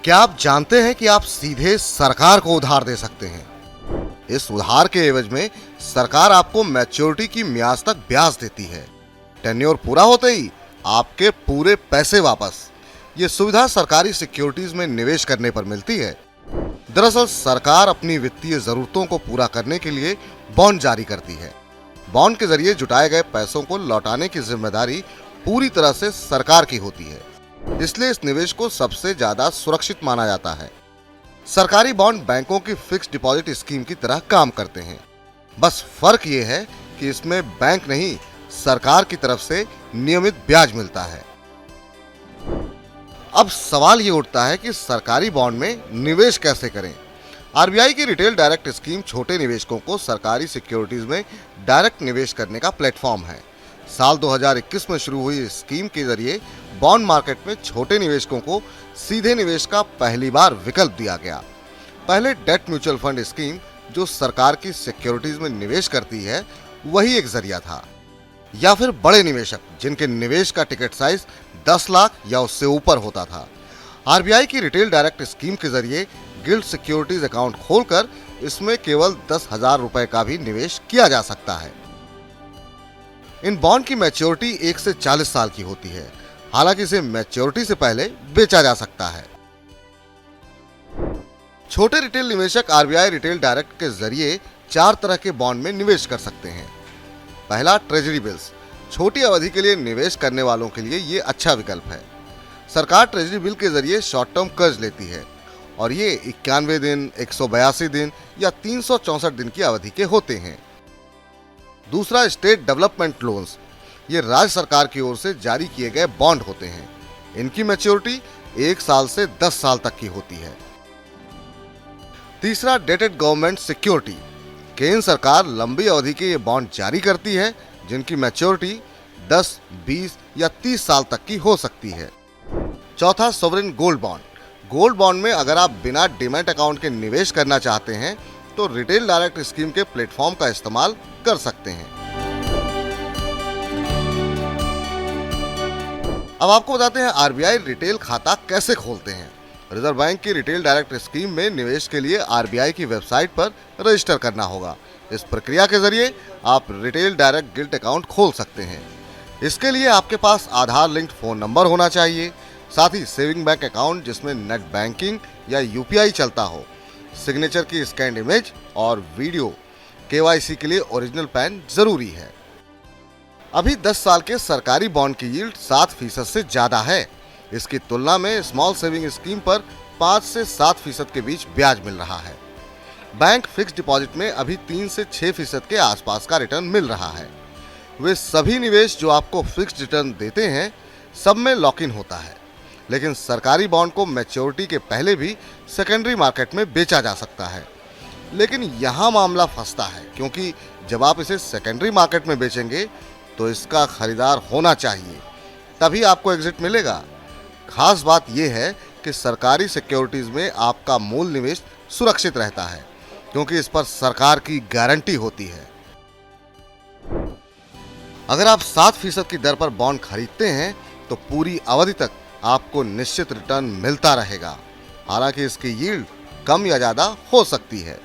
क्या आप जानते हैं कि आप सीधे सरकार को उधार दे सकते हैं? इस उधार के एवज में सरकार आपको मैच्योरिटी की मियाद तक ब्याज देती है। टेन्योर पूरा होते ही आपके पूरे पैसे वापस। ये सुविधा सरकारी सिक्योरिटीज में निवेश करने पर मिलती है। दरअसल सरकार अपनी वित्तीय जरूरतों को पूरा करने के लिए बॉन्ड जारी करती है। बॉन्ड के जरिए जुटाए गए पैसों को लौटाने की जिम्मेदारी पूरी तरह से सरकार की होती है। इसलिए इस निवेश को सबसे ज्यादा सुरक्षित माना जाता है। सरकारी बॉन्ड बैंकों की फिक्स्ड डिपॉजिट स्कीम की तरह काम करते हैं। बस फर्क ये है कि इसमें बैंक नहीं, सरकार की तरफ से नियमित ब्याज मिलता है। अब सवाल ये उठता है कि सरकारी बॉन्ड में निवेश कैसे करें? आरबीआई की रिटेल डायरेक्ट स्कीम छोटे निवेशकों को सरकारी सिक्योरिटीज में डायरेक्ट निवेश करने का प्लेटफॉर्म है। साल 2021 में शुरू हुई इस स्कीम के जरिए बॉन्ड मार्केट में छोटे निवेशकों को सीधे निवेश का पहली बार विकल्प दिया गया। पहले डेट म्यूचुअल फंड स्कीम जो सरकार की सिक्योरिटीज में निवेश करती है वही एक जरिया था, या फिर बड़े निवेशक जिनके निवेश का टिकट साइज 10 लाख या उससे ऊपर होता था। आरबीआई की रिटेल डायरेक्ट स्कीम के जरिए गिल्ड सिक्योरिटीज अकाउंट खोलकर इसमें केवल 10,000 रुपए का भी निवेश किया जा सकता है। इन बॉन्ड की मैच्योरिटी 1 से 40 साल की होती है। हालांकि इसे मैच्योरिटी से पहले बेचा जा सकता है। छोटे रिटेल निवेशक आरबीआई रिटेल डायरेक्ट के जरिए 4 तरह के बॉन्ड में निवेश कर सकते हैं। पहला, ट्रेजरी बिल्स। छोटी अवधि के लिए निवेश करने वालों के लिए ये अच्छा विकल्प है। सरकार ट्रेजरी बिल के जरिए शॉर्ट टर्म कर्ज लेती है और ये 91 दिन, 182 दिन या 364 दिन की अवधि के होते हैं। दूसरा, स्टेट डेवलपमेंट लोन्स। ये राज्य सरकार की ओर से जारी किए गए बॉन्ड होते हैं। इनकी मैच्योरिटी 1 साल से 10 साल तक की होती है। तीसरा, डेटेड गवर्नमेंट सिक्योरिटी। केंद्र सरकार लंबी अवधि के ये बॉन्ड जारी करती है जिनकी मैच्योरिटी 10, 20 या 30 साल तक की हो सकती है। चौथा, sovereign gold bond. Gold bond में अगर आप बिना डीमैट अकाउंट के निवेश करना चाहते हैं तो रिटेल डायरेक्ट स्कीम के प्लेटफॉर्म का इस्तेमाल कर सकते हैं। अब आपको बताते हैं आरबीआई रिटेल खाता कैसे खोलते हैं। रिजर्व बैंक की रिटेल डायरेक्ट स्कीम में निवेश के लिए आरबीआई की वेबसाइट पर रजिस्टर करना होगा। इस प्रक्रिया के जरिए आप रिटेल डायरेक्ट गिल्ट अकाउंट खोल सकते हैं। इसके लिए आपके पास आधार लिंक्ड फोन नंबर होना चाहिए, साथ ही सेविंग बैंक अकाउंट जिसमें नेट बैंकिंग या यूपीआई चलता हो, सिग्नेचर की स्कैन इमेज और वीडियो। केवाईसी के लिए ओरिजिनल पैन जरूरी है। अभी 10 साल के सरकारी बॉन्ड की यील्ड 7% से ज्यादा है। इसकी तुलना में स्मॉल सेविंग स्कीम पर 5 से 7% के बीच ब्याज मिल रहा है। बैंक फिक्स्ड डिपॉजिट में अभी 3 से 6% के आसपास का रिटर्न मिल रहा है। वे सभी निवेश जो आपको फिक्स्ड रिटर्न देते हैं सब में लॉक इन होता है, लेकिन सरकारी बॉन्ड को मैच्योरिटी के पहले भी सेकेंडरी मार्केट में बेचा जा सकता है। लेकिन यहाँ मामला फंसता है, क्योंकि जब आप इसे सेकेंडरी मार्केट में बेचेंगे तो इसका खरीदार होना चाहिए, तभी आपको एग्जिट मिलेगा। खास बात यह है कि सरकारी सिक्योरिटीज में आपका मूल निवेश सुरक्षित रहता है, क्योंकि इस पर सरकार की गारंटी होती है। अगर आप 7% की दर पर बॉन्ड खरीदते हैं तो पूरी अवधि तक आपको निश्चित रिटर्न मिलता रहेगा। हालांकि इसकी यील्ड कम या ज्यादा हो सकती है।